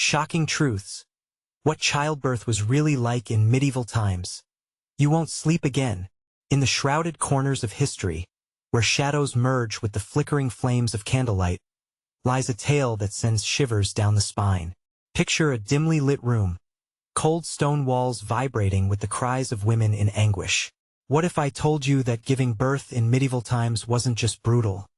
Shocking truths. What childbirth was really like in medieval times. You won't sleep again. In the shrouded corners of history, where shadows merge with the flickering flames of candlelight, lies a tale that sends shivers down the spine. Picture a dimly lit room, cold stone walls vibrating with the cries of women in anguish. What if I told you that giving birth in medieval times wasn't just brutal?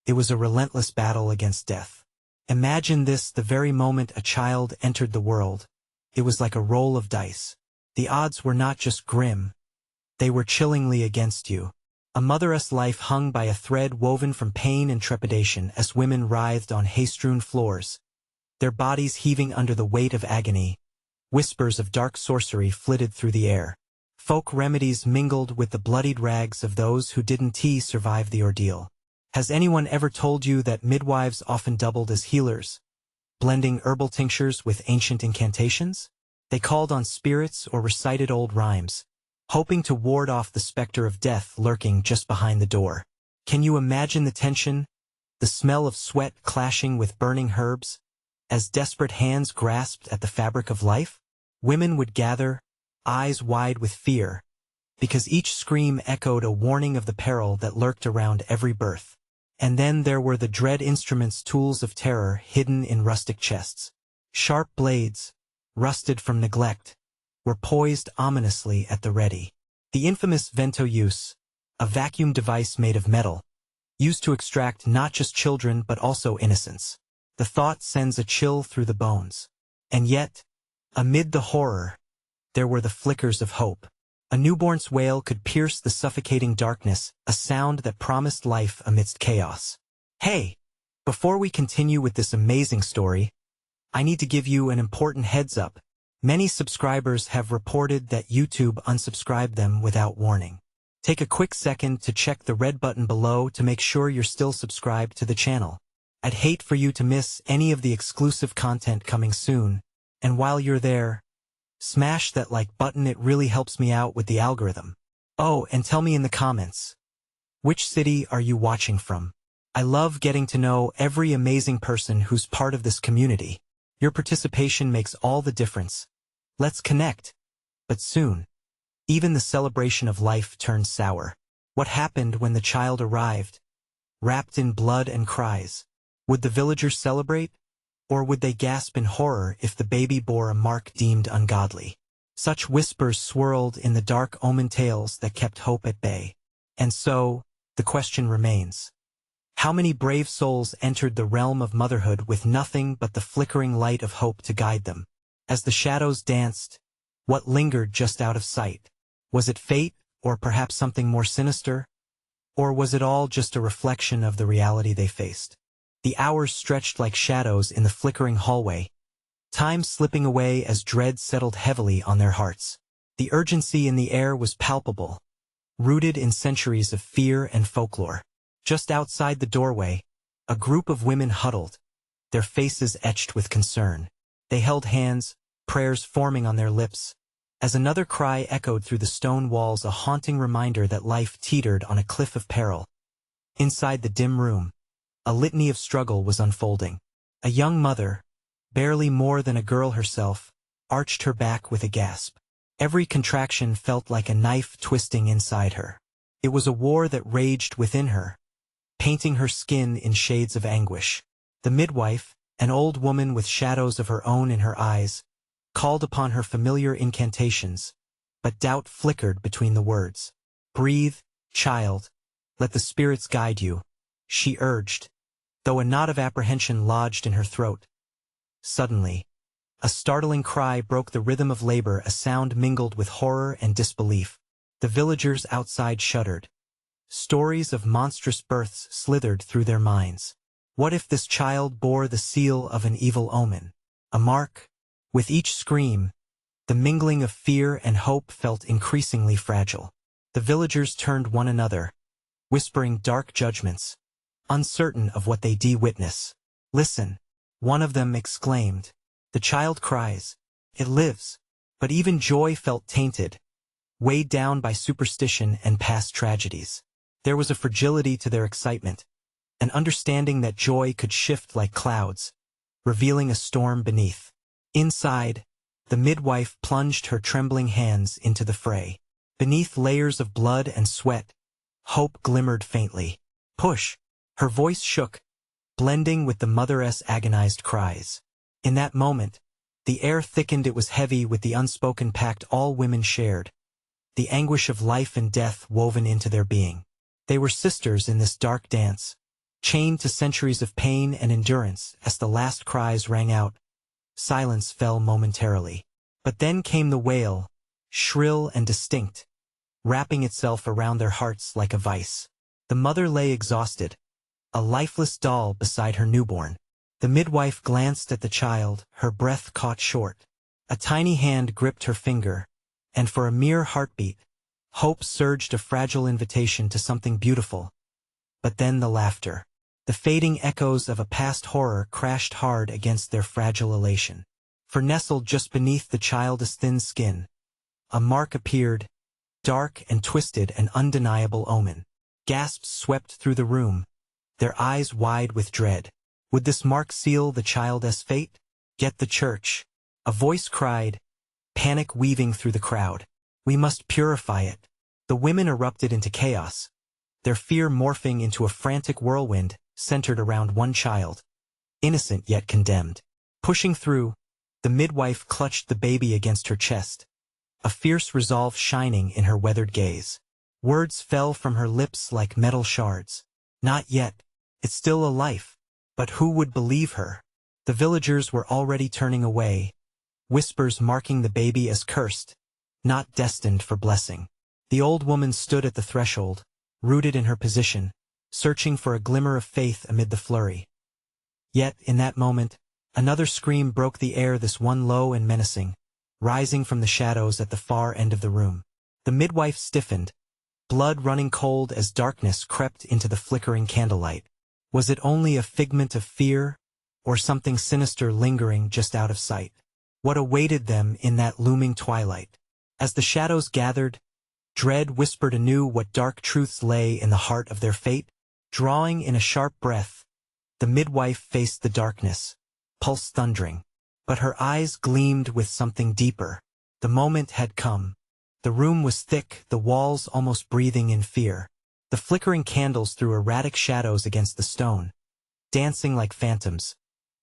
It was a relentless battle against death. Imagine this: the very moment a child entered the world, it was like a roll of dice. The odds were not just grim, they were chillingly against you. A mother's life hung by a thread woven from pain and trepidation as women writhed on hay-strewn floors, their bodies heaving under the weight of agony. Whispers of dark sorcery flitted through the air. Folk remedies mingled with the bloodied rags of those who didn't survive the ordeal. Has anyone ever told you that midwives often doubled as healers, blending herbal tinctures with ancient incantations? They called on spirits or recited old rhymes, hoping to ward off the specter of death lurking just behind the door. Can you imagine the tension, the smell of sweat clashing with burning herbs, as desperate hands grasped at the fabric of life? Women would gather, eyes wide with fear, because each scream echoed a warning of the peril that lurked around every birth. And then there were the dread instruments, tools of terror hidden in rustic chests. Sharp blades, rusted from neglect, were poised ominously at the ready. The infamous ventouse, a vacuum device made of metal, used to extract not just children but also innocence. The thought sends a chill through the bones. And yet, amid the horror, there were the flickers of hope. A newborn's wail could pierce the suffocating darkness, a sound that promised life amidst chaos. Hey, before we continue with this amazing story, I need to give you an important heads up. Many subscribers have reported that YouTube unsubscribed them without warning. Take a quick second to check the red button below to make sure you're still subscribed to the channel. I'd hate for you to miss any of the exclusive content coming soon, and while you're there, smash that like button. It really helps me out with the algorithm. Oh, and tell me in the comments, which city are you watching from? I love getting to know every amazing person who's part of this community. Your participation makes all the difference. Let's connect. But soon, even the celebration of life turned sour. What happened when the child arrived, wrapped in blood and cries? Would the villagers celebrate? Or would they gasp in horror if the baby bore a mark deemed ungodly? Such whispers swirled in the dark omen tales that kept hope at bay. And so, the question remains. How many brave souls entered the realm of motherhood with nothing but the flickering light of hope to guide them? As the shadows danced, what lingered just out of sight? Was it fate, or perhaps something more sinister? Or was it all just a reflection of the reality they faced? The hours stretched like shadows in the flickering hallway, time slipping away as dread settled heavily on their hearts. The urgency in the air was palpable, rooted in centuries of fear and folklore. Just outside the doorway, a group of women huddled, their faces etched with concern. They held hands, prayers forming on their lips, as another cry echoed through the stone walls, a haunting reminder that life teetered on a cliff of peril. Inside the dim room, a litany of struggle was unfolding. A young mother, barely more than a girl herself, arched her back with a gasp. Every contraction felt like a knife twisting inside her. It was a war that raged within her, painting her skin in shades of anguish. The midwife, an old woman with shadows of her own in her eyes, called upon her familiar incantations, but doubt flickered between the words. "Breathe, child. Let the spirits guide you," she urged, though a knot of apprehension lodged in her throat. Suddenly, a startling cry broke the rhythm of labor, a sound mingled with horror and disbelief. The villagers outside shuddered. Stories of monstrous births slithered through their minds. What if this child bore the seal of an evil omen? A mark? With each scream, the mingling of fear and hope felt increasingly fragile. The villagers turned one another, whispering dark judgments, uncertain of what they'd witness. "Listen," one of them exclaimed. "The child cries. It lives." But even joy felt tainted, weighed down by superstition and past tragedies. There was a fragility to their excitement, an understanding that joy could shift like clouds, revealing a storm beneath. Inside, the midwife plunged her trembling hands into the fray. Beneath layers of blood and sweat, hope glimmered faintly. Push! Her voice shook, blending with the mother's agonized cries. In that moment, the air thickened. It was heavy with the unspoken pact all women shared, the anguish of life and death woven into their being. They were sisters in this dark dance, chained to centuries of pain and endurance. As the last cries rang out, silence fell momentarily. But then came the wail, shrill and distinct, wrapping itself around their hearts like a vice. The mother lay exhausted, a lifeless doll beside her newborn. The midwife glanced at the child, her breath caught short. A tiny hand gripped her finger, and for a mere heartbeat, hope surged, a fragile invitation to something beautiful. But then the laughter. The fading echoes of a past horror crashed hard against their fragile elation. For nestled just beneath the child's thin skin, a mark appeared, dark and twisted, an undeniable omen. Gasps swept through the room, their eyes wide with dread. Would this mark seal the child's fate? Get the church! A voice cried, panic weaving through the crowd. We must purify it. The women erupted into chaos, their fear morphing into a frantic whirlwind centered around one child, innocent yet condemned. Pushing through, the midwife clutched the baby against her chest, a fierce resolve shining in her weathered gaze. Words fell from her lips like metal shards. Not yet. It's still a life. But who would believe her? The villagers were already turning away, whispers marking the baby as cursed, not destined for blessing. The old woman stood at the threshold, rooted in her position, searching for a glimmer of faith amid the flurry. Yet, in that moment, another scream broke the air, this one low and menacing, rising from the shadows at the far end of the room. The midwife stiffened, blood running cold as darkness crept into the flickering candlelight. Was it only a figment of fear, or something sinister lingering just out of sight? What awaited them in that looming twilight? As the shadows gathered, dread whispered anew what dark truths lay in the heart of their fate. Drawing in a sharp breath, the midwife faced the darkness, pulse thundering. But her eyes gleamed with something deeper. The moment had come. The room was thick, the walls almost breathing in fear. The flickering candles threw erratic shadows against the stone, dancing like phantoms,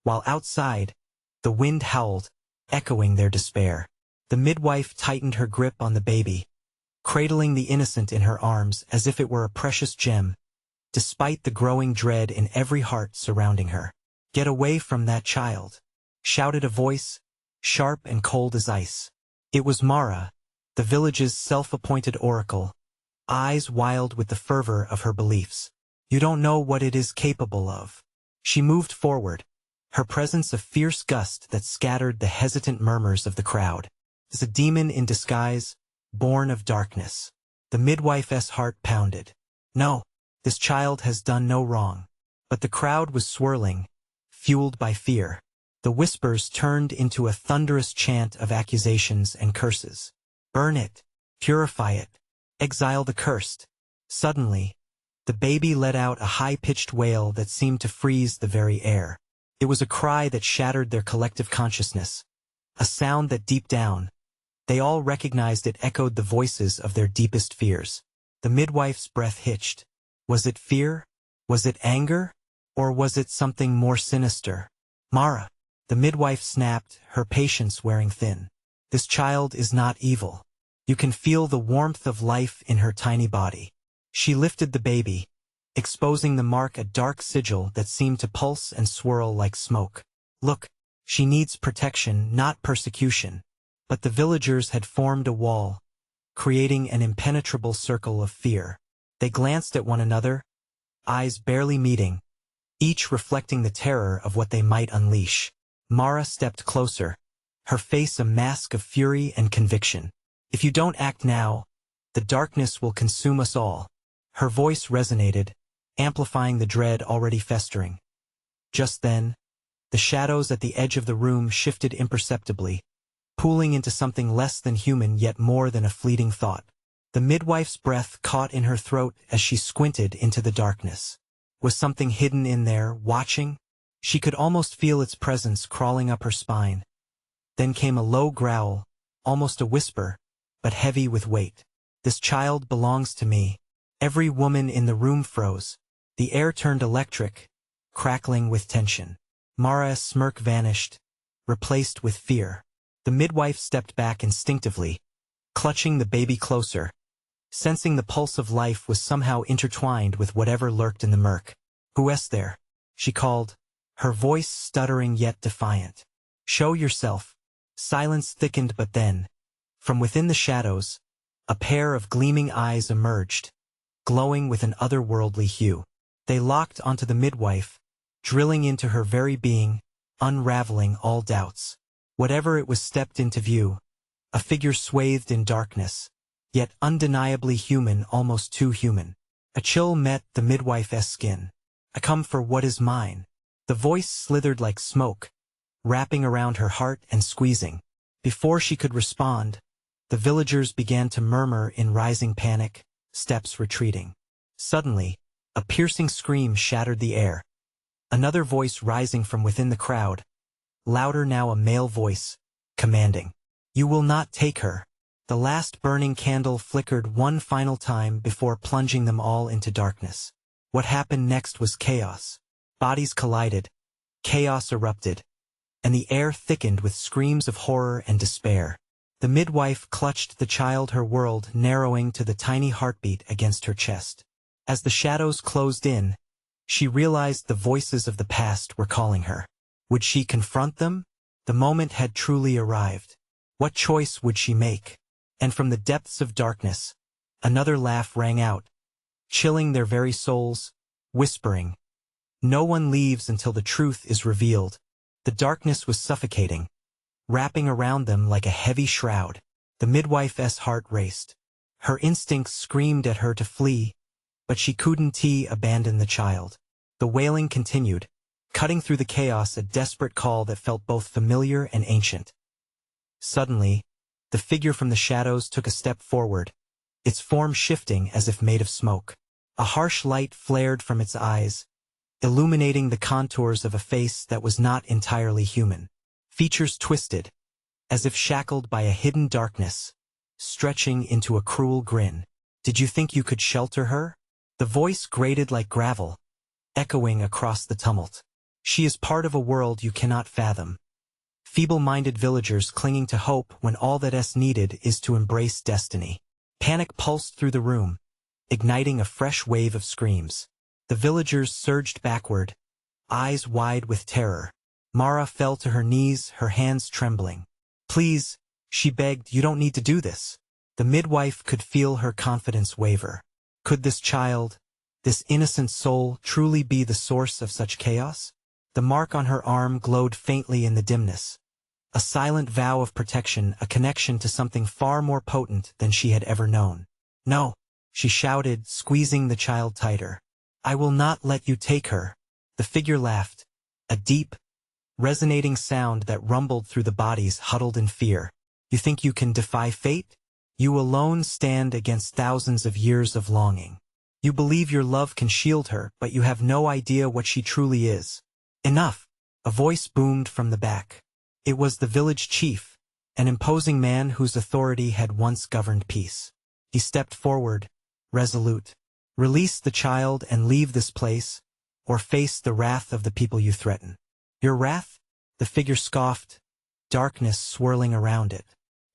while outside, the wind howled, echoing their despair. The midwife tightened her grip on the baby, cradling the innocent in her arms as if it were a precious gem, despite the growing dread in every heart surrounding her. "Get away from that child," shouted a voice, sharp and cold as ice. It was Mara, the village's self-appointed oracle, eyes wild with the fervor of her beliefs. "You don't know what it is capable of." She moved forward, her presence a fierce gust that scattered the hesitant murmurs of the crowd. As a demon in disguise, born of darkness. The midwife's heart pounded. No, this child has done no wrong. But the crowd was swirling, fueled by fear. The whispers turned into a thunderous chant of accusations and curses. Burn it, purify it, exile the cursed. Suddenly, the baby let out a high-pitched wail that seemed to freeze the very air. It was a cry that shattered their collective consciousness, a sound that deep down, they all recognized it echoed the voices of their deepest fears. The midwife's breath hitched. Was it fear? Was it anger? Or was it something more sinister? "Mara," the midwife snapped, her patience wearing thin. "This child is not evil. You can feel the warmth of life in her tiny body." She lifted the baby, exposing the mark, a dark sigil that seemed to pulse and swirl like smoke. "Look, she needs protection, not persecution." But the villagers had formed a wall, creating an impenetrable circle of fear. They glanced at one another, eyes barely meeting, each reflecting the terror of what they might unleash. Mara stepped closer, her face a mask of fury and conviction. "If you don't act now, the darkness will consume us all." Her voice resonated, amplifying the dread already festering. Just then, the shadows at the edge of the room shifted imperceptibly, pooling into something less than human yet more than a fleeting thought. The midwife's breath caught in her throat as she squinted into the darkness. Was something hidden in there, watching? She could almost feel its presence crawling up her spine, Then came a low growl, almost a whisper, but heavy with weight. "This child belongs to me." Every woman in the room froze. The air turned electric, crackling with tension. Mara's smirk vanished, replaced with fear. The midwife stepped back instinctively, clutching the baby closer, sensing the pulse of life was somehow intertwined with whatever lurked in the murk. "Who's there?" she called, her voice stuttering yet defiant. "Show yourself." Silence thickened, but then, from within the shadows, a pair of gleaming eyes emerged, glowing with an otherworldly hue. They locked onto the midwife, drilling into her very being, unraveling all doubts. Whatever it was stepped into view, a figure swathed in darkness, yet undeniably human, almost too human. A chill met the midwife's skin. "I come for what is mine." The voice slithered like smoke, wrapping around her heart and squeezing. Before she could respond, the villagers began to murmur in rising panic, steps retreating. Suddenly, a piercing scream shattered the air. Another voice rising from within the crowd, louder now, a male voice, commanding, "You will not take her." The last burning candle flickered one final time before plunging them all into darkness. What happened next was chaos. Bodies collided, chaos erupted, and the air thickened with screams of horror and despair. The midwife clutched the child, her world narrowing to the tiny heartbeat against her chest. As the shadows closed in, she realized the voices of the past were calling her. Would she confront them? The moment had truly arrived. What choice would she make? And from the depths of darkness, another laugh rang out, chilling their very souls, whispering, "No one leaves until the truth is revealed." The darkness was suffocating, wrapping around them like a heavy shroud. The midwife's heart raced. Her instincts screamed at her to flee, but she couldn't abandon the child. The wailing continued, cutting through the chaos, a desperate call that felt both familiar and ancient. Suddenly, the figure from the shadows took a step forward, its form shifting as if made of smoke. A harsh light flared from its eyes, illuminating the contours of a face that was not entirely human. Features twisted, as if shackled by a hidden darkness, stretching into a cruel grin. "Did you think you could shelter her?" The voice grated like gravel, echoing across the tumult. "She is part of a world you cannot fathom." Feeble-minded villagers clinging to hope when all that's needed is to embrace destiny. Panic pulsed through the room, igniting a fresh wave of screams. The villagers surged backward, eyes wide with terror. Mara fell to her knees, her hands trembling. "Please," she begged, "you don't need to do this." The midwife could feel her confidence waver. Could this child, this innocent soul, truly be the source of such chaos? The mark on her arm glowed faintly in the dimness. A silent vow of protection, a connection to something far more potent than she had ever known. "No," she shouted, squeezing the child tighter. "I will not let you take her." The figure laughed, a deep, resonating sound that rumbled through the bodies huddled in fear. "You think you can defy fate? You alone stand against thousands of years of longing. You believe your love can shield her, but you have no idea what she truly is." "Enough!" A voice boomed from the back. It was the village chief, an imposing man whose authority had once governed peace. He stepped forward, resolute. "Release the child and leave this place, or face the wrath of the people you threaten." "Your wrath?" The figure scoffed, darkness swirling around it.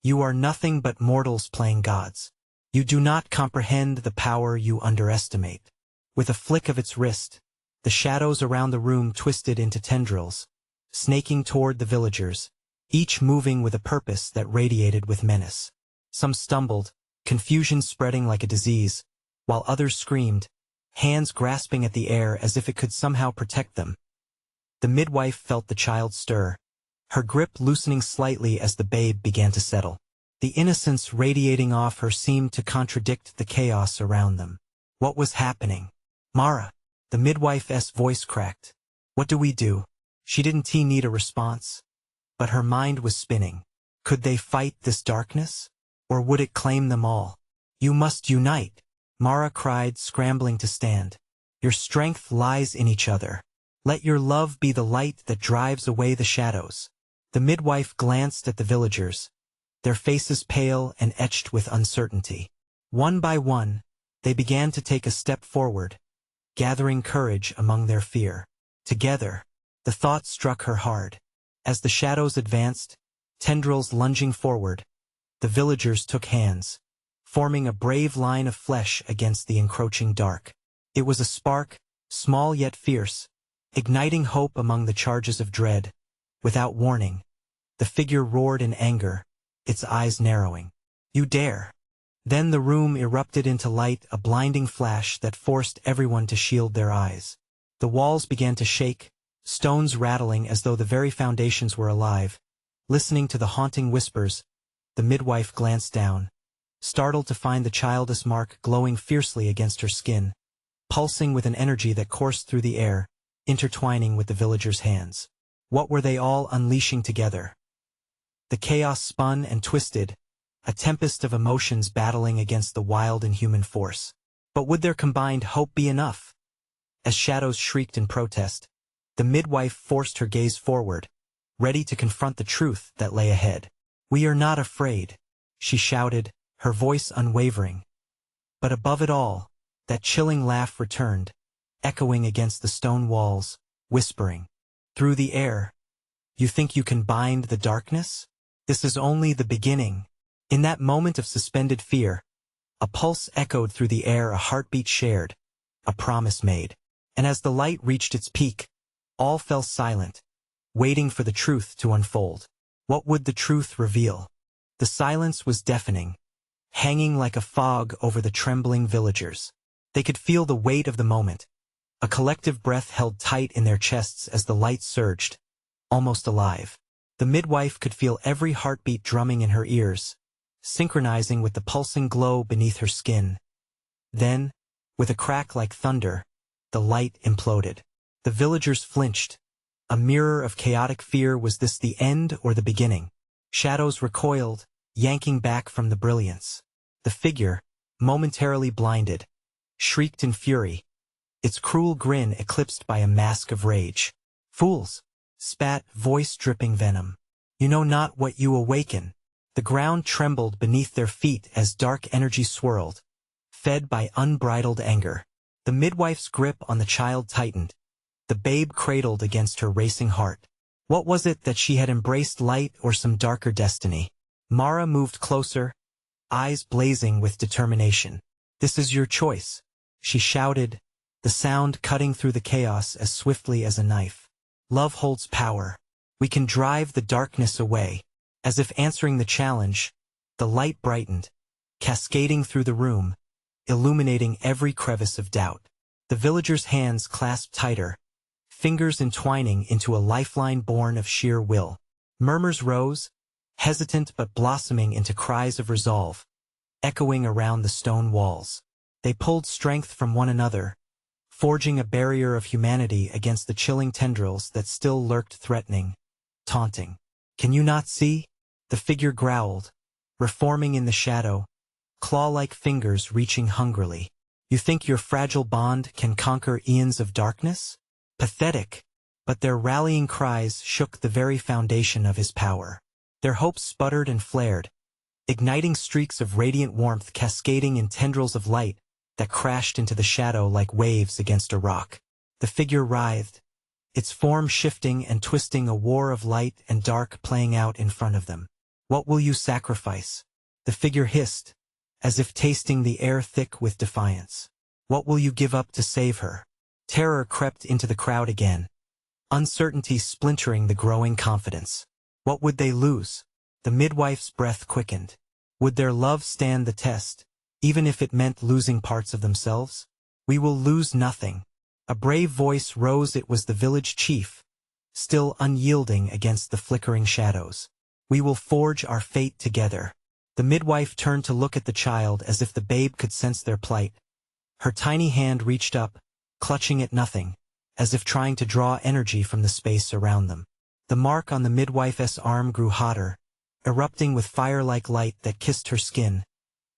"You are nothing but mortals playing gods. You do not comprehend the power you underestimate." With a flick of its wrist, the shadows around the room twisted into tendrils, snaking toward the villagers, each moving with a purpose that radiated with menace. Some stumbled, confusion spreading like a disease, while others screamed, hands grasping at the air as if it could somehow protect them. The midwife felt the child stir, her grip loosening slightly as the babe began to settle. The innocence radiating off her seemed to contradict the chaos around them. What was happening? "Mara," the midwife's voice cracked. "What do we do?" She didn't need a response, but her mind was spinning. Could they fight this darkness? Or would it claim them all? "You must unite," Mara cried, scrambling to stand. "Your strength lies in each other. Let your love be the light that drives away the shadows." The midwife glanced at the villagers, their faces pale and etched with uncertainty. One by one, they began to take a step forward, gathering courage among their fear. Together, the thought struck her hard. As the shadows advanced, tendrils lunging forward, the villagers took hands, forming a brave line of flesh against the encroaching dark. It was a spark, small yet fierce, igniting hope among the charges of dread. Without warning, the figure roared in anger, its eyes narrowing. "You dare!" Then the room erupted into light, a blinding flash that forced everyone to shield their eyes. The walls began to shake, stones rattling as though the very foundations were alive. Listening to the haunting whispers, the midwife glanced down, startled to find the childless mark glowing fiercely against her skin, pulsing with an energy that coursed through the air, intertwining with the villagers' hands. What were they all unleashing together? The chaos spun and twisted, a tempest of emotions battling against the wild and human force. But would their combined hope be enough? As shadows shrieked in protest, the midwife forced her gaze forward, ready to confront the truth that lay ahead. "We are not afraid," she shouted, her voice unwavering. But above it all, that chilling laugh returned, echoing against the stone walls, whispering through the air, "You think you can bind the darkness? This is only the beginning." In that moment of suspended fear, a pulse echoed through the air, a heartbeat shared, a promise made. And as the light reached its peak, all fell silent, waiting for the truth to unfold. What would the truth reveal? The silence was deafening, hanging like a fog over the trembling villagers. They could feel the weight of the moment, a collective breath held tight in their chests as the light surged, almost alive. The midwife could feel every heartbeat drumming in her ears, synchronizing with the pulsing glow beneath her skin. Then, with a crack like thunder, the light imploded. The villagers flinched. A mirror of chaotic fear. Was this the end or the beginning? Shadows recoiled, yanking back from the brilliance. The figure, momentarily blinded, shrieked in fury, its cruel grin eclipsed by a mask of rage. "Fools!" spat, voice dripping venom. "You know not what you awaken." The ground trembled beneath their feet as dark energy swirled, fed by unbridled anger. The midwife's grip on the child tightened, the babe cradled against her racing heart. What was it that she had embraced, light or some darker destiny? Mara moved closer, eyes blazing with determination. "This is your choice," she shouted, the sound cutting through the chaos as swiftly as a knife. "Love holds power. We can drive the darkness away." As if answering the challenge, the light brightened, cascading through the room, illuminating every crevice of doubt. The villagers' hands clasped tighter, fingers entwining into a lifeline born of sheer will. Murmurs rose, hesitant but blossoming into cries of resolve, echoing around the stone walls. They pulled strength from one another, forging a barrier of humanity against the chilling tendrils that still lurked, threatening, taunting. "Can you not see?" The figure growled, reforming in the shadow, claw-like fingers reaching hungrily. "You think your fragile bond can conquer eons of darkness? Pathetic!" But their rallying cries shook the very foundation of his power. Their hopes sputtered and flared, igniting streaks of radiant warmth cascading in tendrils of light that crashed into the shadow like waves against a rock. The figure writhed, its form shifting and twisting, a war of light and dark playing out in front of them. "What will you sacrifice?" The figure hissed, as if tasting the air thick with defiance. "What will you give up to save her?" Terror crept into the crowd again, uncertainty splintering the growing confidence. What would they lose? The midwife's breath quickened. Would their love stand the test, even if it meant losing parts of themselves? "We will lose nothing." A brave voice rose. It was the village chief, still unyielding against the flickering shadows. "We will forge our fate together." The midwife turned to look at the child as if the babe could sense their plight. Her tiny hand reached up, clutching at nothing, as if trying to draw energy from the space around them. The mark on the midwife's arm grew hotter, erupting with fire-like light that kissed her skin,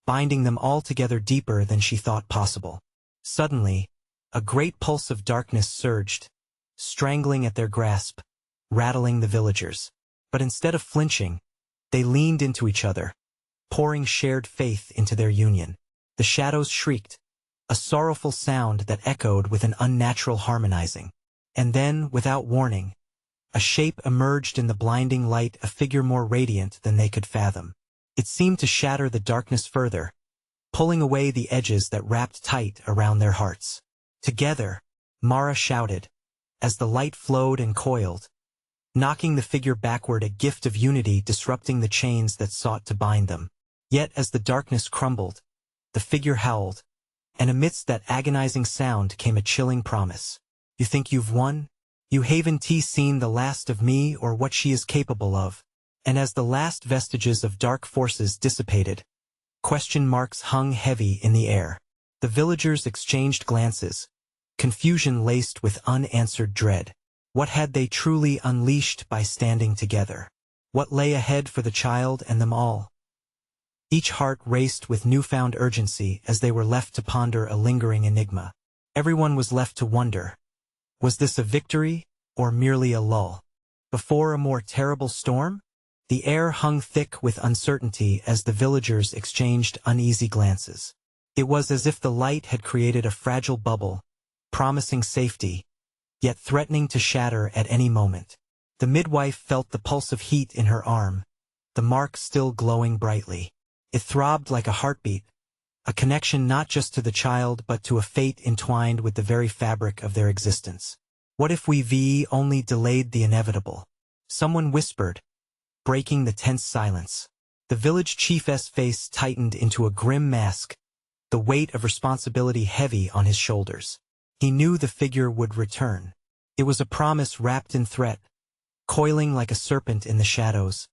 binding them all together deeper than she thought possible. Suddenly, a great pulse of darkness surged, strangling at their grasp, rattling the villagers. But instead of flinching, they leaned into each other, pouring shared faith into their union. The shadows shrieked, a sorrowful sound that echoed with an unnatural harmonizing. And then, without warning, a shape emerged in the blinding light, a figure more radiant than they could fathom. It seemed to shatter the darkness further, pulling away the edges that wrapped tight around their hearts. Together, Mara shouted, as the light flowed and coiled, knocking the figure backward, a gift of unity disrupting the chains that sought to bind them. Yet as the darkness crumbled, the figure howled, and amidst that agonizing sound came a chilling promise. You think you've won? You haven't seen the last of me or what she is capable of. And as the last vestiges of dark forces dissipated, question marks hung heavy in the air. The villagers exchanged glances, confusion laced with unanswered dread. What had they truly unleashed by standing together? What lay ahead for the child and them all? Each heart raced with newfound urgency as they were left to ponder a lingering enigma. Everyone was left to wonder, was this a victory or merely a lull? Before a more terrible storm? The air hung thick with uncertainty as the villagers exchanged uneasy glances. It was as if the light had created a fragile bubble, promising safety, yet threatening to shatter at any moment. The midwife felt the pulse of heat in her arm, the mark still glowing brightly. It throbbed like a heartbeat, a connection not just to the child but to a fate entwined with the very fabric of their existence. What if we only delayed the inevitable? Someone whispered, breaking the tense silence. The village chief's face tightened into a grim mask, the weight of responsibility heavy on his shoulders. He knew the figure would return. It was a promise wrapped in threat, coiling like a serpent in the shadows.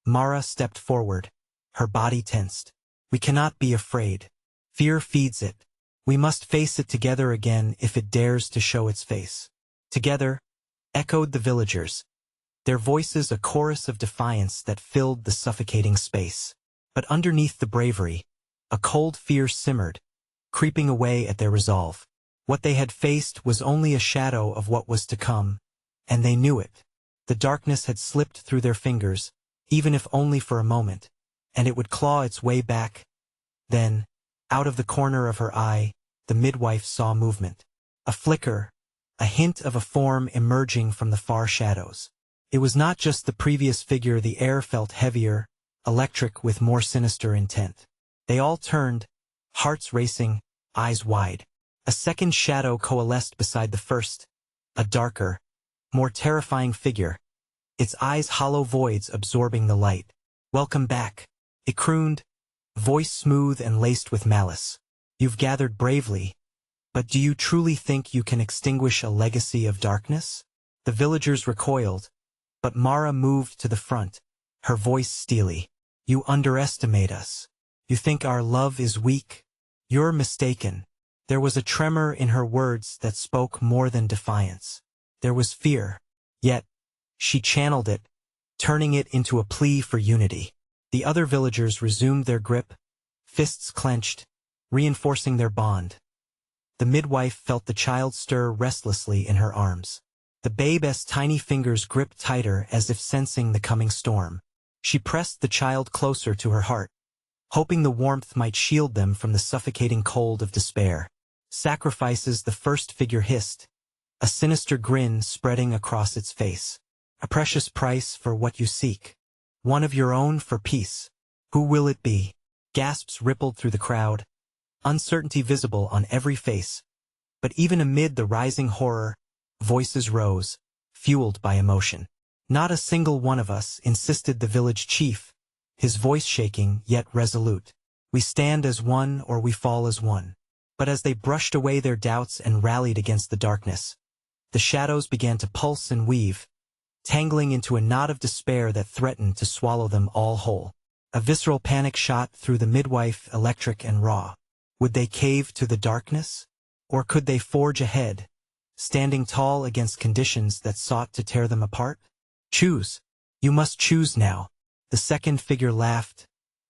Mara stepped forward, her body tensed. We cannot be afraid. Fear feeds it. We must face it together again if it dares to show its face. Together, echoed the villagers, their voices a chorus of defiance that filled the suffocating space. But underneath the bravery, a cold fear simmered, creeping away at their resolve. What they had faced was only a shadow of what was to come, and they knew it. The darkness had slipped through their fingers, even if only for a moment, and it would claw its way back. Then, out of the corner of her eye, the midwife saw movement. A flicker, a hint of a form emerging from the far shadows. It was not just the previous figure. The air felt heavier, electric with more sinister intent. They all turned, hearts racing, eyes wide. A second shadow coalesced beside the first, a darker, more terrifying figure, its eyes hollow voids absorbing the light. Welcome back, it crooned, voice smooth and laced with malice. You've gathered bravely, but do you truly think you can extinguish a legacy of darkness? The villagers recoiled, but Mara moved to the front, her voice steely. You underestimate us. You think our love is weak? You're mistaken. There was a tremor in her words that spoke more than defiance. There was fear. Yet, she channeled it, turning it into a plea for unity. The other villagers resumed their grip, fists clenched, reinforcing their bond. The midwife felt the child stir restlessly in her arms. The babe's tiny fingers gripped tighter as if sensing the coming storm. She pressed the child closer to her heart, hoping the warmth might shield them from the suffocating cold of despair. Sacrifices, the first figure hissed, a sinister grin spreading across its face. A precious price for what you seek. One of your own for peace. Who will it be? Gasps rippled through the crowd, uncertainty visible on every face. But even amid the rising horror, voices rose, fueled by emotion. Not a single one of us, insisted the village chief, his voice shaking yet resolute. We stand as one or we fall as one. But as they brushed away their doubts and rallied against the darkness, the shadows began to pulse and weave, tangling into a knot of despair that threatened to swallow them all whole. A visceral panic shot through the midwife, electric and raw. Would they cave to the darkness? Or could they forge ahead, standing tall against conditions that sought to tear them apart? Choose. You must choose now. The second figure laughed,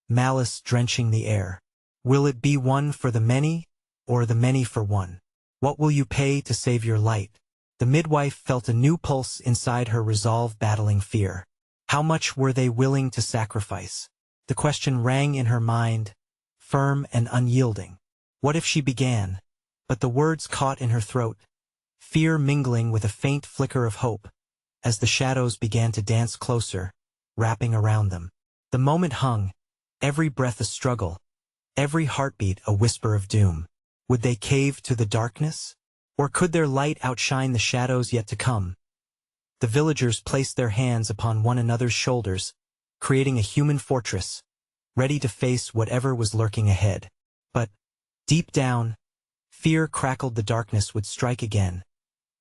malice drenching the air. Will it be one for the many, or the many for one? What will you pay to save your light? The midwife felt a new pulse inside her, resolve battling fear. How much were they willing to sacrifice? The question rang in her mind, firm and unyielding. What if she began? But the words caught in her throat, fear mingling with a faint flicker of hope, as the shadows began to dance closer, wrapping around them. The moment hung, every breath a struggle, every heartbeat a whisper of doom. Would they cave to the darkness? Or could their light outshine the shadows yet to come? The villagers placed their hands upon one another's shoulders, creating a human fortress, ready to face whatever was lurking ahead. But, deep down, fear crackled the darkness would strike again,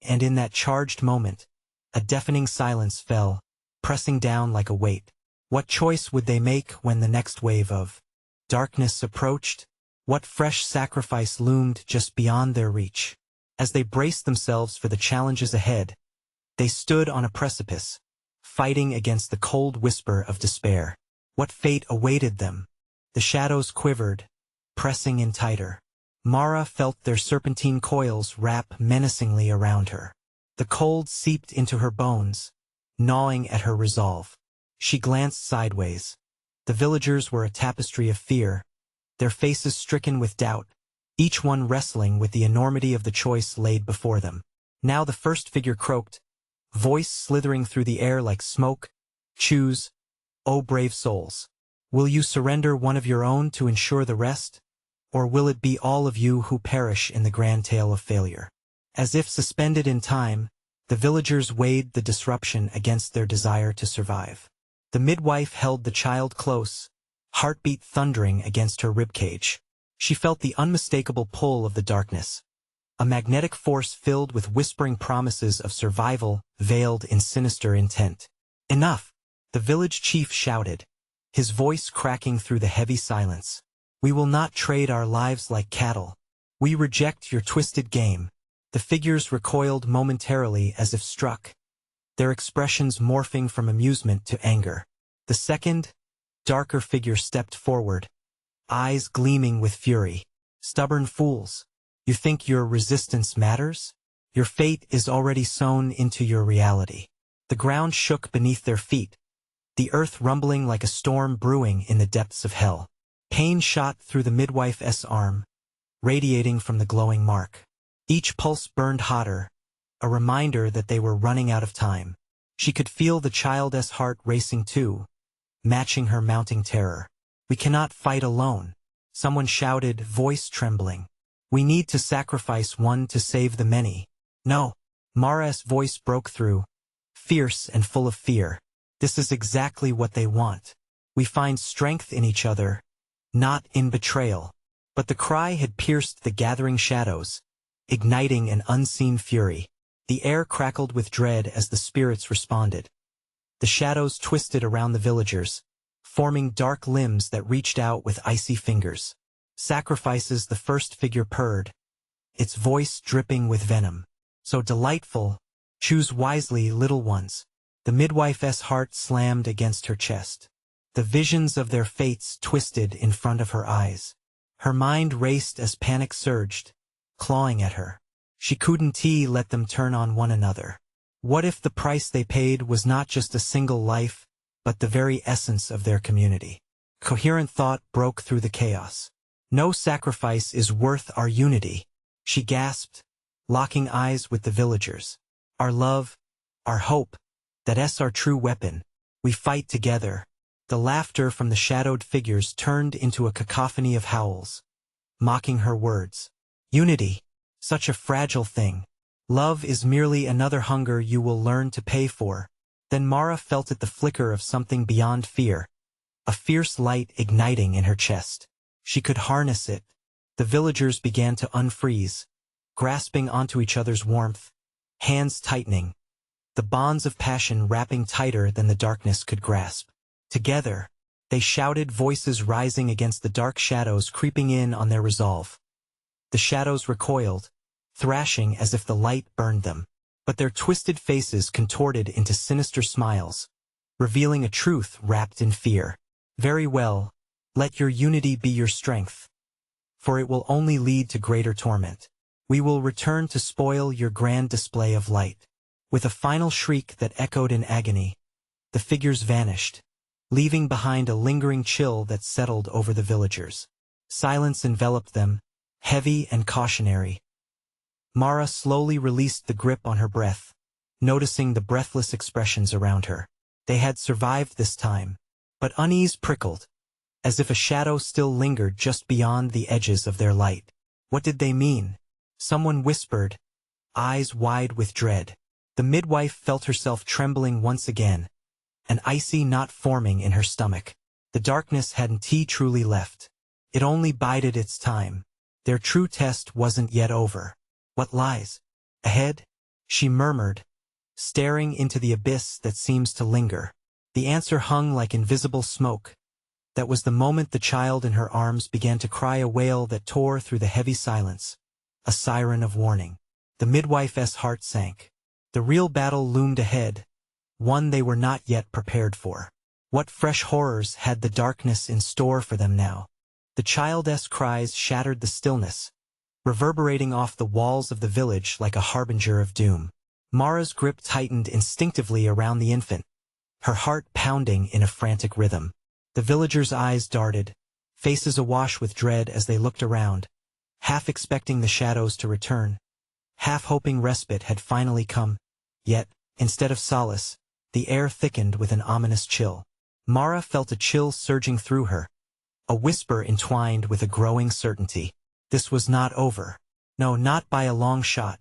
and in that charged moment, a deafening silence fell, pressing down like a weight. What choice would they make when the next wave of darkness approached? What fresh sacrifice loomed just beyond their reach? As they braced themselves for the challenges ahead, they stood on a precipice, fighting against the cold whisper of despair. What fate awaited them? The shadows quivered, pressing in tighter. Mara felt their serpentine coils wrap menacingly around her. The cold seeped into her bones, gnawing at her resolve. She glanced sideways. The villagers were a tapestry of fear, their faces stricken with doubt, each one wrestling with the enormity of the choice laid before them. Now the first figure croaked, voice slithering through the air like smoke, "Choose, O brave souls. Will you surrender one of your own to ensure the rest? Or will it be all of you who perish in the grand tale of failure?" As if suspended in time, the villagers weighed the disruption against their desire to survive. The midwife held the child close, heartbeat thundering against her ribcage. She felt the unmistakable pull of the darkness, a magnetic force filled with whispering promises of survival veiled in sinister intent. "Enough!" the village chief shouted, his voice cracking through the heavy silence. "We will not trade our lives like cattle. We reject your twisted game." The figures recoiled momentarily as if struck, their expressions morphing from amusement to anger. The second, darker figure stepped forward, eyes gleaming with fury. "Stubborn fools! You think your resistance matters? Your fate is already sewn into your reality." The ground shook beneath their feet, the earth rumbling like a storm brewing in the depths of hell. Pain shot through the midwife's arm, radiating from the glowing mark. Each pulse burned hotter, a reminder that they were running out of time. She could feel the child's heart racing too, matching her mounting terror. "We cannot fight alone," someone shouted, voice trembling. "We need to sacrifice one to save the many." "No," Mara's voice broke through, fierce and full of fear. "This is exactly what they want. We find strength in each other, not in betrayal." But the cry had pierced the gathering shadows, igniting an unseen fury. The air crackled with dread as the spirits responded. The shadows twisted around the villagers, forming dark limbs that reached out with icy fingers. "Sacrifices," the first figure purred, its voice dripping with venom. "So delightful. Choose wisely, little ones." The midwife's heart slammed against her chest. The visions of their fates twisted in front of her eyes. Her mind raced as panic surged, clawing at her. She couldn't let them turn on one another. What if the price they paid was not just a single life, but the very essence of their community? Coherent thought broke through the chaos. "No sacrifice is worth our unity," she gasped, locking eyes with the villagers. "Our love, our hope, that's our true weapon. We fight together." The laughter from the shadowed figures turned into a cacophony of howls, mocking her words. "Unity, such a fragile thing. Love is merely another hunger you will learn to pay for." Then Mara felt the flicker of something beyond fear, a fierce light igniting in her chest. She could harness it. The villagers began to unfreeze, grasping onto each other's warmth, hands tightening, the bonds of passion wrapping tighter than the darkness could grasp. Together, they shouted, voices rising against the dark shadows creeping in on their resolve. The shadows recoiled, thrashing as if the light burned them, but their twisted faces contorted into sinister smiles, revealing a truth wrapped in fear. "Very well, let your unity be your strength, for it will only lead to greater torment. We will return to spoil your grand display of light." With a final shriek that echoed in agony, the figures vanished, leaving behind a lingering chill that settled over the villagers. Silence enveloped them, heavy and cautionary. Mara slowly released the grip on her breath, noticing the breathless expressions around her. They had survived this time, but unease prickled, as if a shadow still lingered just beyond the edges of their light. What did they mean? Someone whispered, eyes wide with dread. The midwife felt herself trembling once again, an icy knot forming in her stomach. The darkness hadn't truly left. It only bided its time. Their true test wasn't yet over. What lies ahead? She murmured, staring into the abyss that seems to linger. The answer hung like invisible smoke. That was the moment the child in her arms began to cry a wail that tore through the heavy silence, a siren of warning. The midwife's heart sank. The real battle loomed ahead, one they were not yet prepared for. What fresh horrors had the darkness in store for them now? The child's cries shattered the stillness, reverberating off the walls of the village like a harbinger of doom. Mara's grip tightened instinctively around the infant, her heart pounding in a frantic rhythm. The villagers' eyes darted, faces awash with dread as they looked around, half expecting the shadows to return, half hoping respite had finally come. Yet, instead of solace, the air thickened with an ominous chill. Mara felt a chill surging through her, a whisper entwined with a growing certainty. This was not over. No, not by a long shot.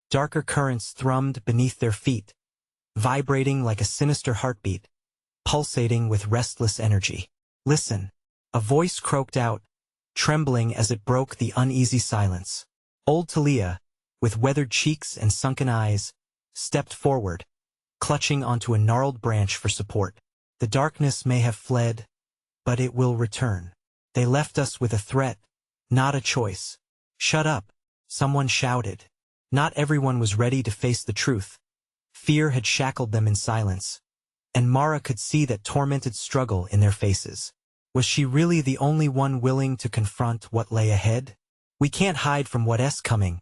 Darker currents thrummed beneath their feet, vibrating like a sinister heartbeat, pulsating with restless energy. Listen, a voice croaked out, trembling as it broke the uneasy silence. Old Talia, with weathered cheeks and sunken eyes, stepped forward, clutching onto a gnarled branch for support. The darkness may have fled, but it will return. They left us with a threat, not a choice. Shut up, someone shouted. Not everyone was ready to face the truth. Fear had shackled them in silence, and Mara could see that tormented struggle in their faces. Was she really the only one willing to confront what lay ahead? We can't hide from what's coming,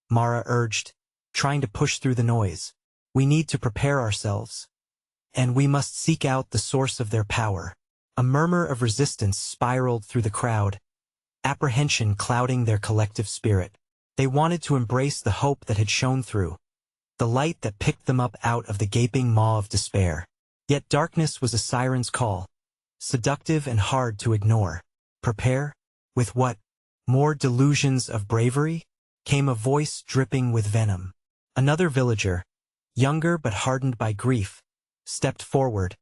Mara urged, trying to push through the noise. We need to prepare ourselves. And we must seek out the source of their power. A murmur of resistance spiraled through the crowd, apprehension clouding their collective spirit. They wanted to embrace the hope that had shone through, the light that picked them up out of the gaping maw of despair. Yet darkness was a siren's call, seductive and hard to ignore. Prepare? With what? More delusions of bravery? Came a voice dripping with venom. Another villager, younger but hardened by grief, stepped forward,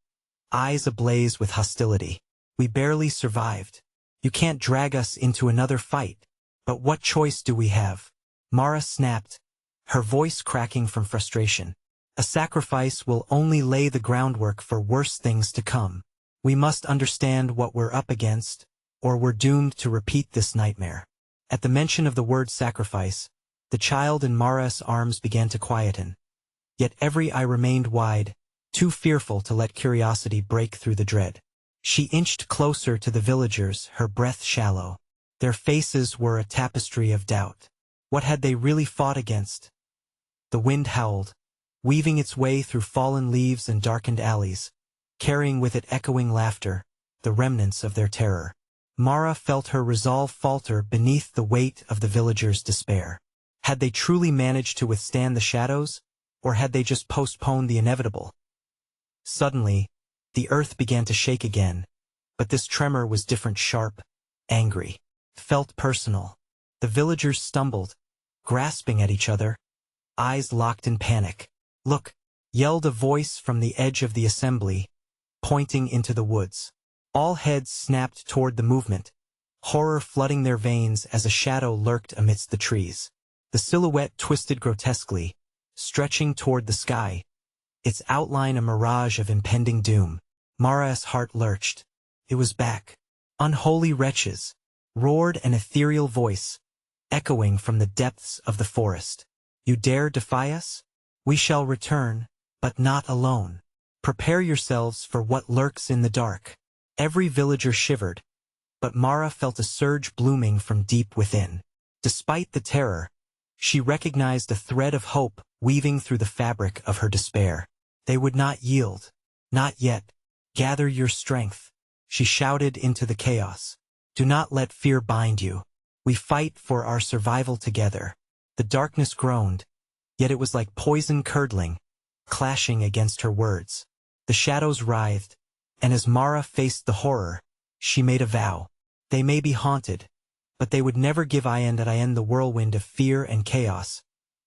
eyes ablaze with hostility. We barely survived. You can't drag us into another fight. But what choice do we have? Mara snapped, her voice cracking from frustration. A sacrifice will only lay the groundwork for worse things to come. We must understand what we're up against, or we're doomed to repeat this nightmare. At the mention of the word sacrifice, the child in Mara's arms began to quieten. Yet every eye remained wide, too fearful to let curiosity break through the dread. She inched closer to the villagers, her breath shallow. Their faces were a tapestry of doubt. What had they really fought against? The wind howled, weaving its way through fallen leaves and darkened alleys, carrying with it echoing laughter, the remnants of their terror. Mara felt her resolve falter beneath the weight of the villagers' despair. Had they truly managed to withstand the shadows, or had they just postponed the inevitable? Suddenly, the earth began to shake again, but this tremor was different, sharp, angry. Felt personal. The villagers stumbled, grasping at each other, eyes locked in panic. Look, yelled a voice from the edge of the assembly, pointing into the woods. All heads snapped toward the movement, horror flooding their veins as a shadow lurked amidst the trees. The silhouette twisted grotesquely, stretching toward the sky, its outline a mirage of impending doom. Mara's heart lurched. It was back. Unholy wretches, roared an ethereal voice, echoing from the depths of the forest. You dare defy us? We shall return, but not alone. Prepare yourselves for what lurks in the dark. Every villager shivered, but Mara felt a surge blooming from deep within. Despite the terror, she recognized a thread of hope weaving through the fabric of her despair. They would not yield. Not yet. Gather your strength. She shouted into the chaos. Do not let fear bind you. We fight for our survival together. The darkness groaned, yet it was like poison curdling, clashing against her words. The shadows writhed, and as Mara faced the horror, she made a vow. They may be haunted, but they would never give in the whirlwind of fear and chaos.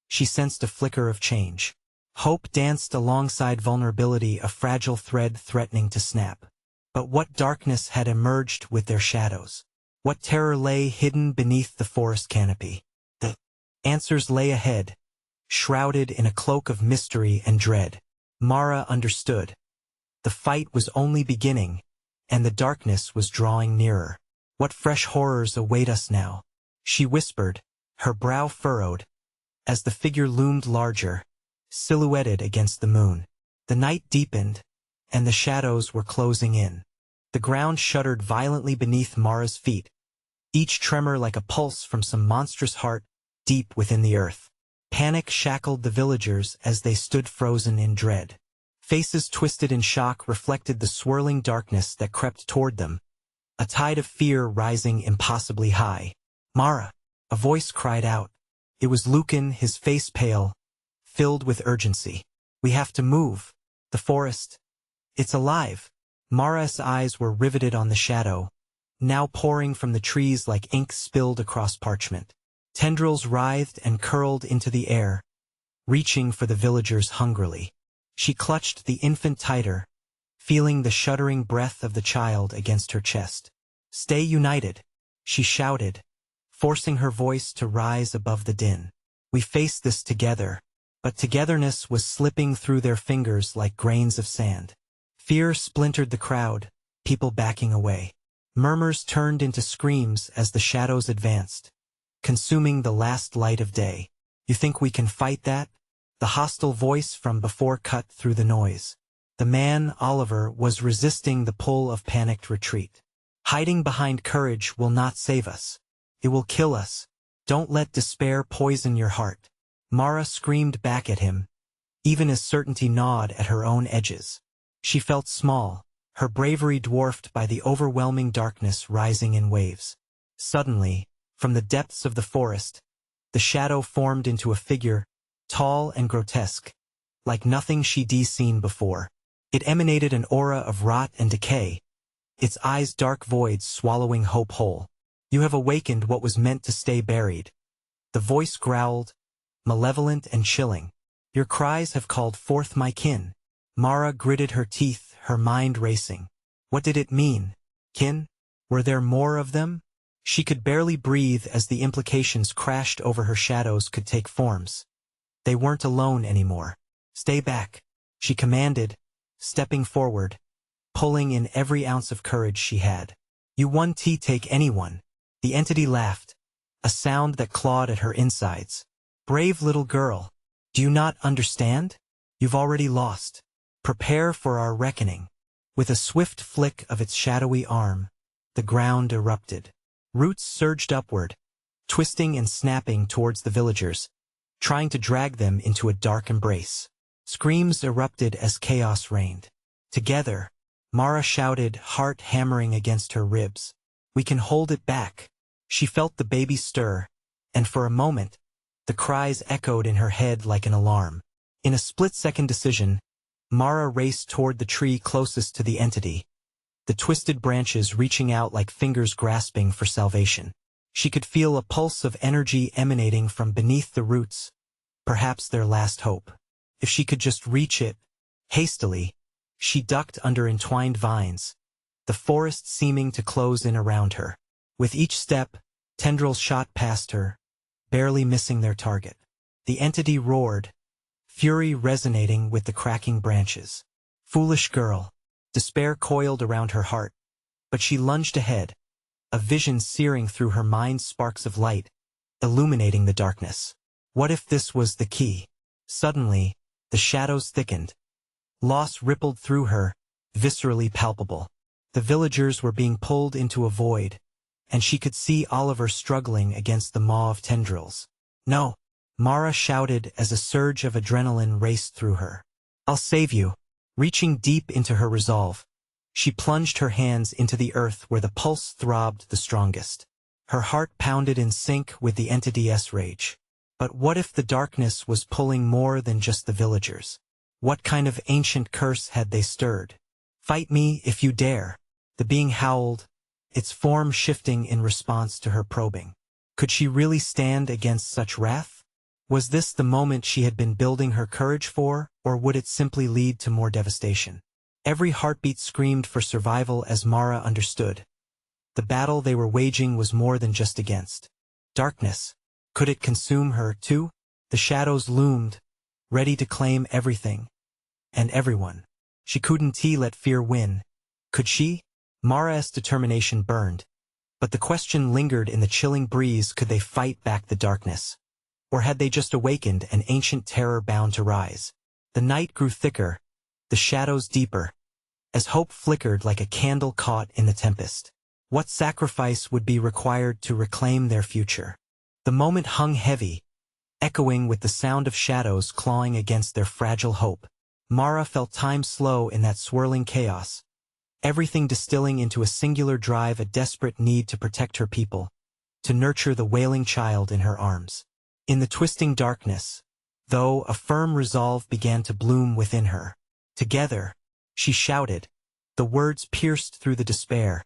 She sensed a flicker of change. Hope danced alongside vulnerability, a fragile thread threatening to snap. But what darkness had emerged with their shadows? What terror lay hidden beneath the forest canopy? The answers lay ahead, shrouded in a cloak of mystery and dread. Mara understood. The fight was only beginning, and the darkness was drawing nearer. What fresh horrors await us now? She whispered, her brow furrowed, as the figure loomed larger, silhouetted against the moon. The night deepened, and the shadows were closing in. The ground shuddered violently beneath Mara's feet, each tremor like a pulse from some monstrous heart deep within the earth. Panic shackled the villagers as they stood frozen in dread. Faces twisted in shock reflected the swirling darkness that crept toward them, a tide of fear rising impossibly high. Mara! A voice cried out. It was Lucan, his face pale, filled with urgency. We have to move. The forest. It's alive. Mara's eyes were riveted on the shadow, now pouring from the trees like ink spilled across parchment. Tendrils writhed and curled into the air, reaching for the villagers hungrily. She clutched the infant tighter, feeling the shuddering breath of the child against her chest. Stay united, she shouted, forcing her voice to rise above the din. We face this together. But togetherness was slipping through their fingers like grains of sand. Fear splintered the crowd, people backing away. Murmurs turned into screams as the shadows advanced, consuming the last light of day. You think we can fight that? The hostile voice from before cut through the noise. The man, Oliver, was resisting the pull of panicked retreat. Hiding behind courage will not save us. It will kill us. Don't let despair poison your heart. Mara screamed back at him, even as certainty gnawed at her own edges. She felt small, her bravery dwarfed by the overwhelming darkness rising in waves. Suddenly, from the depths of the forest, the shadow formed into a figure, tall and grotesque, like nothing she'd seen before. It emanated an aura of rot and decay, its eyes dark voids swallowing hope whole. You have awakened what was meant to stay buried. The voice growled, malevolent and chilling. Your cries have called forth my kin. Mara gritted her teeth, her mind racing. What did it mean? Kin? Were there more of them? She could barely breathe as the implications crashed over her. Shadows could take forms. They weren't alone anymore. Stay back, she commanded, stepping forward, pulling in every ounce of courage she had. You won't take anyone. The entity laughed, a sound that clawed at her insides. Brave little girl, do you not understand? You've already lost. Prepare for our reckoning. With a swift flick of its shadowy arm, the ground erupted. Roots surged upward, twisting and snapping towards the villagers, trying to drag them into a dark embrace. Screams erupted as chaos reigned. Together, Mara shouted, heart hammering against her ribs. We can hold it back. She felt the baby stir, and for a moment, the cries echoed in her head like an alarm. In a split-second decision, Mara raced toward the tree closest to the entity, the twisted branches reaching out like fingers grasping for salvation. She could feel a pulse of energy emanating from beneath the roots, perhaps their last hope. If she could just reach it, hastily, she ducked under entwined vines, the forest seeming to close in around her. With each step, tendrils shot past her, barely missing their target. The entity roared, fury resonating with the cracking branches. Foolish girl. Despair coiled around her heart, but she lunged ahead, a vision searing through her mind, sparks of light, illuminating the darkness. What if this was the key? Suddenly, the shadows thickened. Loss rippled through her, viscerally palpable. The villagers were being pulled into a void, and she could see Oliver struggling against the maw of tendrils. No, Mara shouted as a surge of adrenaline raced through her. I'll save you. Reaching deep into her resolve, she plunged her hands into the earth where the pulse throbbed the strongest. Her heart pounded in sync with the entity's rage. But what if the darkness was pulling more than just the villagers? What kind of ancient curse had they stirred? "Fight me if you dare," the being howled, its form shifting in response to her probing. Could she really stand against such wrath? Was this the moment she had been building her courage for, or would it simply lead to more devastation? Every heartbeat screamed for survival as Mara understood. The battle they were waging was more than just against darkness. Could it consume her, too? The shadows loomed, ready to claim everything and everyone. She couldn't let fear win. Could she? Mara's determination burned, but the question lingered in the chilling breeze: could they fight back the darkness? Or had they just awakened an ancient terror bound to rise? The night grew thicker, the shadows deeper, as hope flickered like a candle caught in the tempest. What sacrifice would be required to reclaim their future? The moment hung heavy, echoing with the sound of shadows clawing against their fragile hope. Mara felt time slow in that swirling chaos, everything distilling into a singular drive, a desperate need to protect her people, to nurture the wailing child in her arms. In the twisting darkness, though, a firm resolve began to bloom within her. "Together," she shouted, the words pierced through the despair,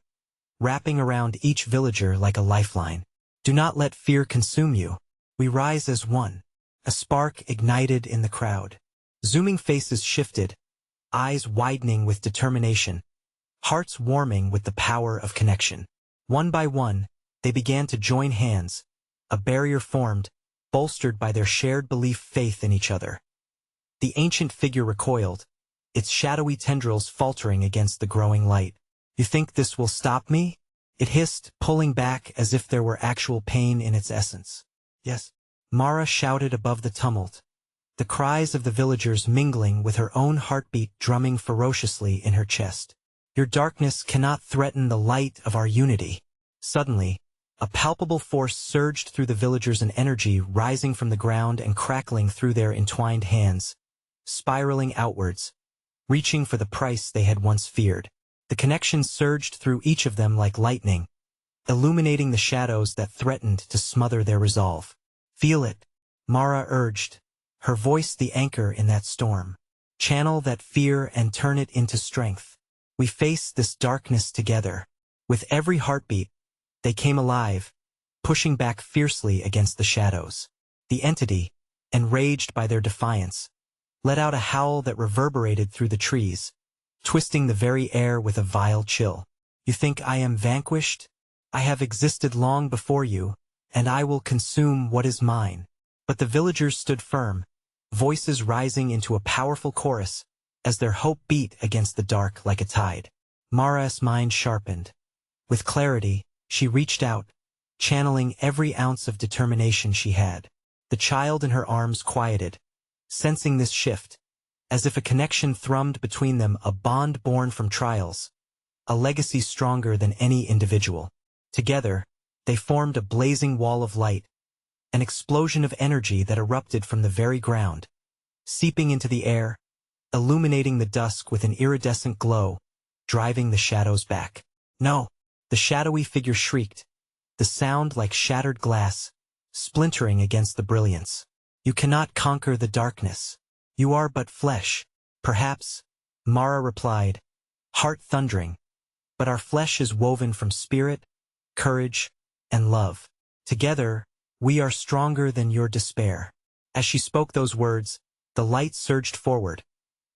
wrapping around each villager like a lifeline. "Do not let fear consume you. We rise as one." A spark ignited in the crowd. Zooming faces shifted, eyes widening with determination, hearts warming with the power of connection. One by one, they began to join hands, a barrier formed, bolstered by their shared faith in each other. The ancient figure recoiled, its shadowy tendrils faltering against the growing light. "You think this will stop me?" it hissed, pulling back as if there were actual pain in its essence. "Yes," Mara shouted above the tumult, the cries of the villagers mingling with her own heartbeat drumming ferociously in her chest. "Your darkness cannot threaten the light of our unity." Suddenly, a palpable force surged through the villagers, an energy rising from the ground and crackling through their entwined hands, spiraling outwards, reaching for the price they had once feared. The connection surged through each of them like lightning, illuminating the shadows that threatened to smother their resolve. "Feel it," Mara urged, her voice the anchor in that storm. "Channel that fear and turn it into strength. We face this darkness together." With every heartbeat, they came alive, pushing back fiercely against the shadows. The entity, enraged by their defiance, let out a howl that reverberated through the trees, twisting the very air with a vile chill. "You think I am vanquished? I have existed long before you, and I will consume what is mine." But the villagers stood firm, voices rising into a powerful chorus, as their hope beat against the dark like a tide. Mara's mind sharpened. With clarity, she reached out, channeling every ounce of determination she had. The child in her arms quieted, sensing this shift, as if a connection thrummed between them, a bond born from trials, a legacy stronger than any individual. Together, they formed a blazing wall of light, an explosion of energy that erupted from the very ground, seeping into the air, illuminating the dusk with an iridescent glow, driving the shadows back. "No!" the shadowy figure shrieked, the sound like shattered glass, splintering against the brilliance. "You cannot conquer the darkness. You are but flesh." "Perhaps," Mara replied, heart thundering, "but our flesh is woven from spirit, courage, and love. Together, we are stronger than your despair." As she spoke those words, the light surged forward,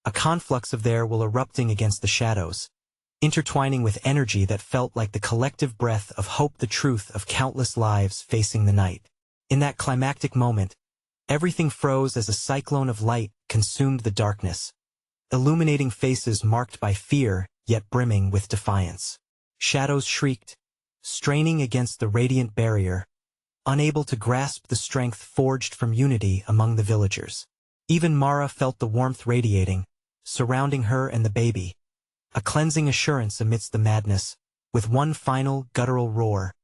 a conflux of their will erupting against the shadows, intertwining with energy that felt like the collective breath of hope, the truth of countless lives facing the night. In that climactic moment, everything froze as a cyclone of light consumed the darkness, illuminating faces marked by fear yet brimming with defiance. Shadows shrieked, straining against the radiant barrier, unable to grasp the strength forged from unity among the villagers. Even Mara felt the warmth radiating, surrounding her and the baby, a cleansing assurance amidst the madness. With one final guttural roar,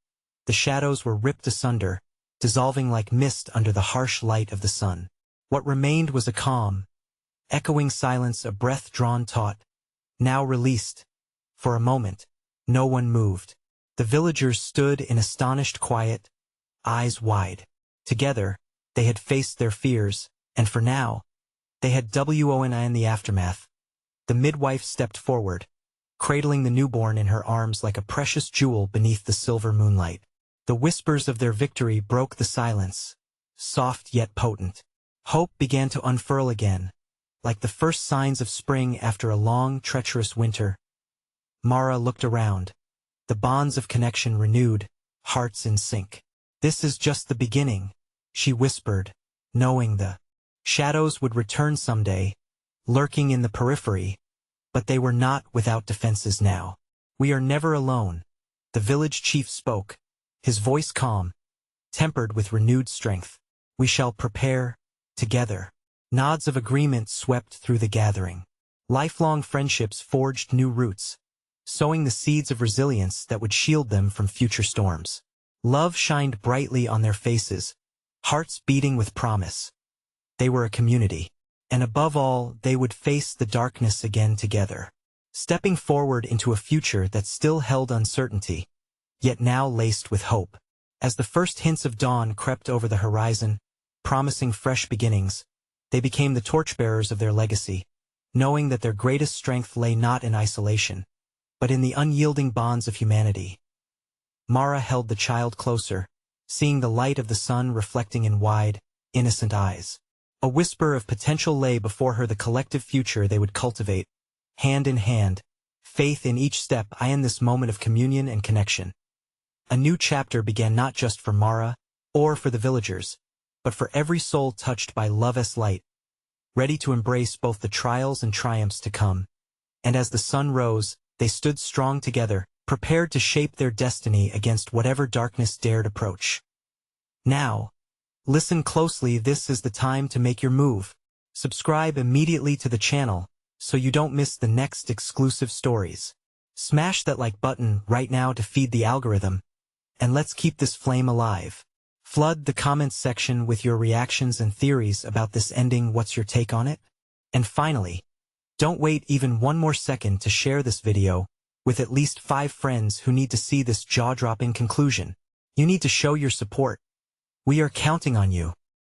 the shadows were ripped asunder, dissolving like mist under the harsh light of the sun. What remained was a calm, Echoing silence, a breath drawn taut, now released. For a moment, no one moved. The villagers stood in astonished quiet, eyes wide. Together, they had faced their fears, and for now, they had won in the aftermath. The midwife stepped forward, cradling the newborn in her arms like a precious jewel beneath the silver moonlight. The whispers of their victory broke the silence, soft yet potent. Hope began to unfurl again, like the first signs of spring after a long, treacherous winter. Mara looked around, the bonds of connection renewed, hearts in sync. "This is just the beginning," she whispered, knowing the shadows would return someday, lurking in the periphery, but they were not without defenses now. "We are never alone," the village chief spoke, his voice calm, tempered with renewed strength. "We shall prepare, together." Nods of agreement swept through the gathering. Lifelong friendships forged new roots, sowing the seeds of resilience that would shield them from future storms. Love shined brightly on their faces, hearts beating with promise. They were a community, and above all, they would face the darkness again together, stepping forward into a future that still held uncertainty, yet now laced with hope. As the first hints of dawn crept over the horizon, promising fresh beginnings, they became the torchbearers of their legacy, knowing that their greatest strength lay not in isolation, but in the unyielding bonds of humanity. Mara held the child closer, seeing the light of the sun reflecting in wide, innocent eyes. A whisper of potential lay before her, the collective future they would cultivate, hand in hand, faith in each step. In this moment of communion and connection, a new chapter began, not just for Mara, or for the villagers, but for every soul touched by love's light, ready to embrace both the trials and triumphs to come. And as the sun rose, they stood strong together, prepared to shape their destiny against whatever darkness dared approach. Now, listen closely, this is the time to make your move. Subscribe immediately to the channel, so you don't miss the next exclusive stories. Smash that like button right now to feed the algorithm, and let's keep this flame alive. Flood the comments section with your reactions and theories about this ending. What's your take on it? And finally, don't wait even one more second to share this video with at least 5 friends who need to see this jaw-dropping conclusion. You need to show your support. We are counting on you.